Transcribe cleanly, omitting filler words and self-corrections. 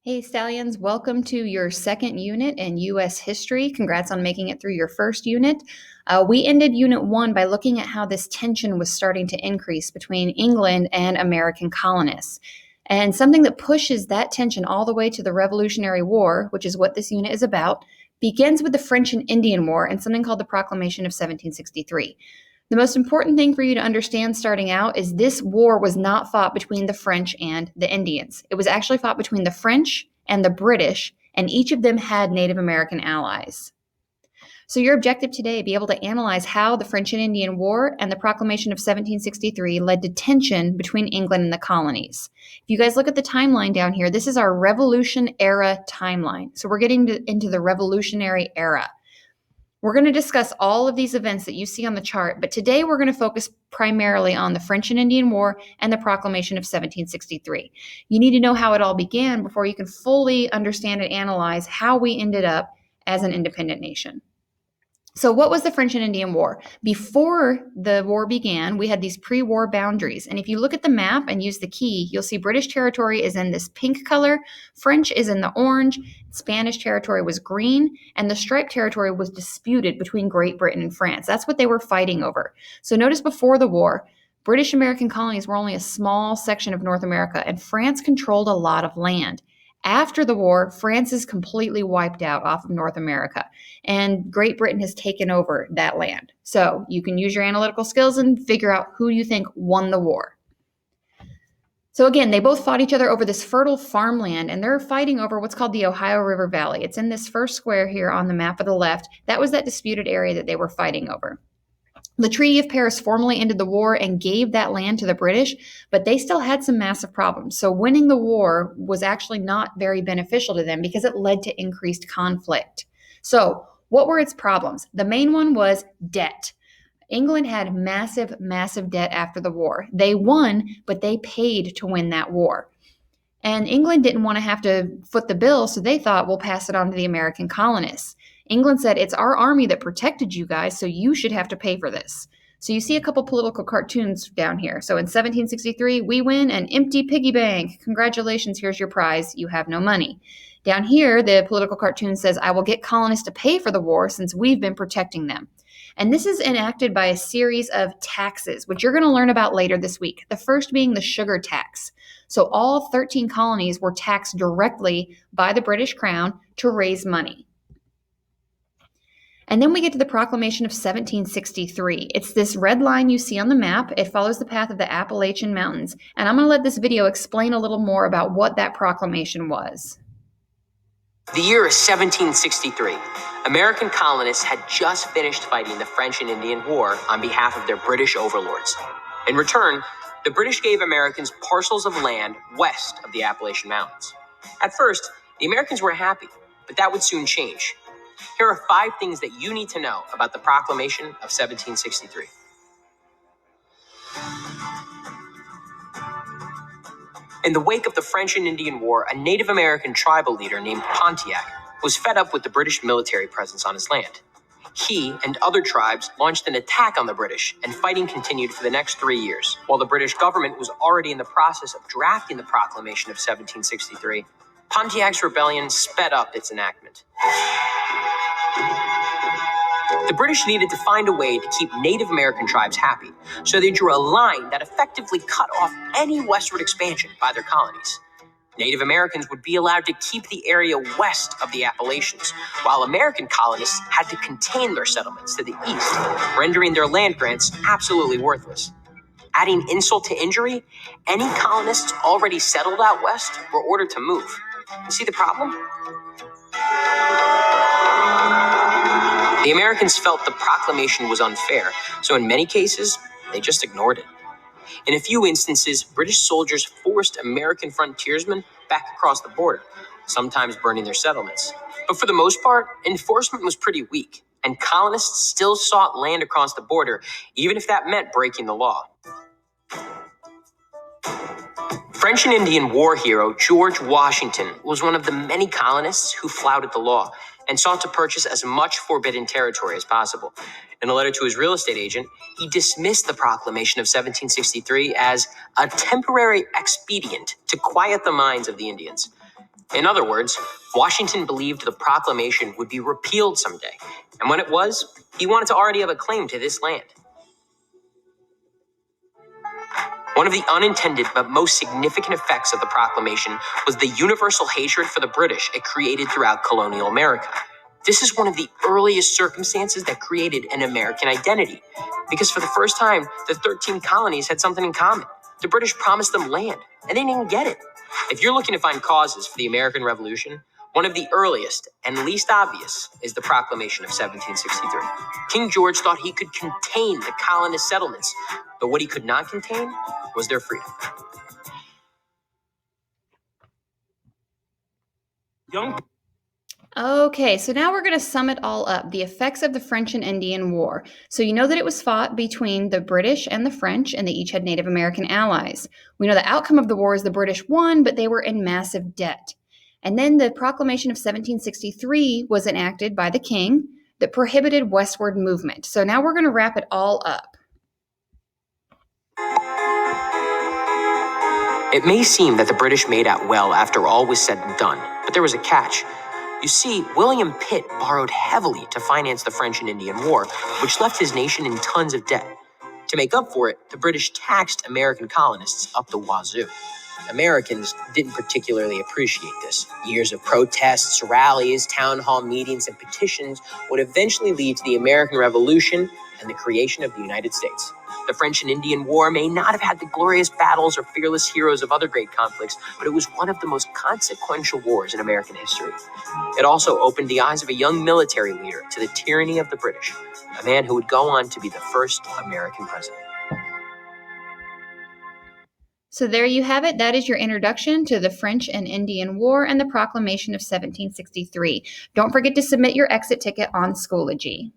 Hey Stallions, welcome to your second unit in U.S. history. Congrats on making it through your first unit. We ended Unit 1 by looking at how this tension was starting to increase between England and American colonists. And something that pushes that tension all the way to the Revolutionary War, which is what this unit is about, begins with the French and Indian War and something called the Proclamation of 1763. The most important thing for you to understand starting out is this war was not fought between the French and the Indians. It was actually fought between the French and the British, and each of them had Native American allies. So your objective today, be able to analyze how the French and Indian War and the Proclamation of 1763 led to tension between England and the colonies. If you guys look at the timeline down here, this is our Revolution era timeline. So we're getting into the Revolutionary era. We're going to discuss all of these events that you see on the chart, but today we're going to focus primarily on the French and Indian War and the Proclamation of 1763. You need to know how it all began before you can fully understand and analyze how we ended up as an independent nation. So what was the French and Indian War? Before the war began, we had these pre-war boundaries. And if you look at the map and use the key, you'll see British territory is in this pink color, French is in the orange, Spanish territory was green, and the striped territory was disputed between Great Britain and France. That's what they were fighting over. So notice before the war, British American colonies were only a small section of North America, and France controlled a lot of land. After the war, France is completely wiped out off of North America, and Great Britain has taken over that land. So you can use your analytical skills and figure out who you think won the war. So again, they both fought each other over this fertile farmland, and they're fighting over what's called the Ohio River Valley. It's in this first square here on the map of the left. That was that disputed area that they were fighting over. The Treaty of Paris formally ended the war and gave that land to the British, but they still had some massive problems. So winning the war was actually not very beneficial to them because it led to increased conflict. So what were its problems? The main one was debt. England had massive, massive debt after the war. They won, but they paid to win that war. And England didn't want to have to foot the bill, so they thought, we'll pass it on to the American colonists. England said, it's our army that protected you guys, so you should have to pay for this. So you see a couple political cartoons down here. So in 1763, we win an empty piggy bank. Congratulations, here's your prize. You have no money. Down here, the political cartoon says, I will get colonists to pay for the war since we've been protecting them. And this is enacted by a series of taxes, which you're going to learn about later this week. The first being the sugar tax. So all 13 colonies were taxed directly by the British Crown to raise money. And then we get to the Proclamation of 1763. It's this red line you see on the map. It follows the path of the Appalachian Mountains. And I'm going to let this video explain a little more about what that proclamation was. The year is 1763. American colonists had just finished fighting the French and Indian War on behalf of their British overlords. In return, the British gave Americans parcels of land west of the Appalachian Mountains. At first, the Americans were happy, but that would soon change. Here are 5 things that you need to know about the Proclamation of 1763. In the wake of the French and Indian War, a Native American tribal leader named Pontiac was fed up with the British military presence on his land. He and other tribes launched an attack on the British, and fighting continued for the next 3 years. While the British government was already in the process of drafting the Proclamation of 1763, Pontiac's rebellion sped up its enactment. The British needed to find a way to keep Native American tribes happy, so they drew a line that effectively cut off any westward expansion by their colonies. Native Americans would be allowed to keep the area west of the Appalachians, while American colonists had to contain their settlements to the east, rendering their land grants absolutely worthless. Adding insult to injury, any colonists already settled out west were ordered to move. You see the problem? The Americans felt the proclamation was unfair, so in many cases, they just ignored it. In a few instances, British soldiers forced American frontiersmen back across the border, sometimes burning their settlements. But for the most part, enforcement was pretty weak, and colonists still sought land across the border, even if that meant breaking the law. French and Indian War hero George Washington was one of the many colonists who flouted the law and sought to purchase as much forbidden territory as possible. In a letter to his real estate agent, he dismissed the Proclamation of 1763 as a temporary expedient to quiet the minds of the Indians. In other words, Washington believed the proclamation would be repealed someday, and when it was, he wanted to already have a claim to this land. One of the unintended but most significant effects of the proclamation was the universal hatred for the British it created throughout colonial America. This is one of the earliest circumstances that created an American identity, because for the first time, the 13 colonies had something in common. The British promised them land, and they didn't get it. If you're looking to find causes for the American Revolution, one of the earliest and least obvious is the Proclamation of 1763. King George thought he could contain the colonist settlements, but what he could not contain was their freedom. Okay, so now we're going to sum it all up, the effects of the French and Indian War. So you know that it was fought between the British and the French, and they each had Native American allies. We know the outcome of the war is the British won, but they were in massive debt. And then the Proclamation of 1763 was enacted by the king that prohibited westward movement. So now we're going to wrap it all up. It may seem that the British made out well after all was said and done, but there was a catch. You see, William Pitt borrowed heavily to finance the French and Indian War, which left his nation in tons of debt. To make up for it, the British taxed American colonists up the wazoo. Americans didn't particularly appreciate this. Years of protests, rallies, town hall meetings, and petitions would eventually lead to the American Revolution and the creation of the United States. The French and Indian War may not have had the glorious battles or fearless heroes of other great conflicts, but it was one of the most consequential wars in American history. It also opened the eyes of a young military leader to the tyranny of the British, a man who would go on to be the first American president. So there you have it. That is your introduction to the French and Indian War and the Proclamation of 1763. Don't forget to submit your exit ticket on Schoology.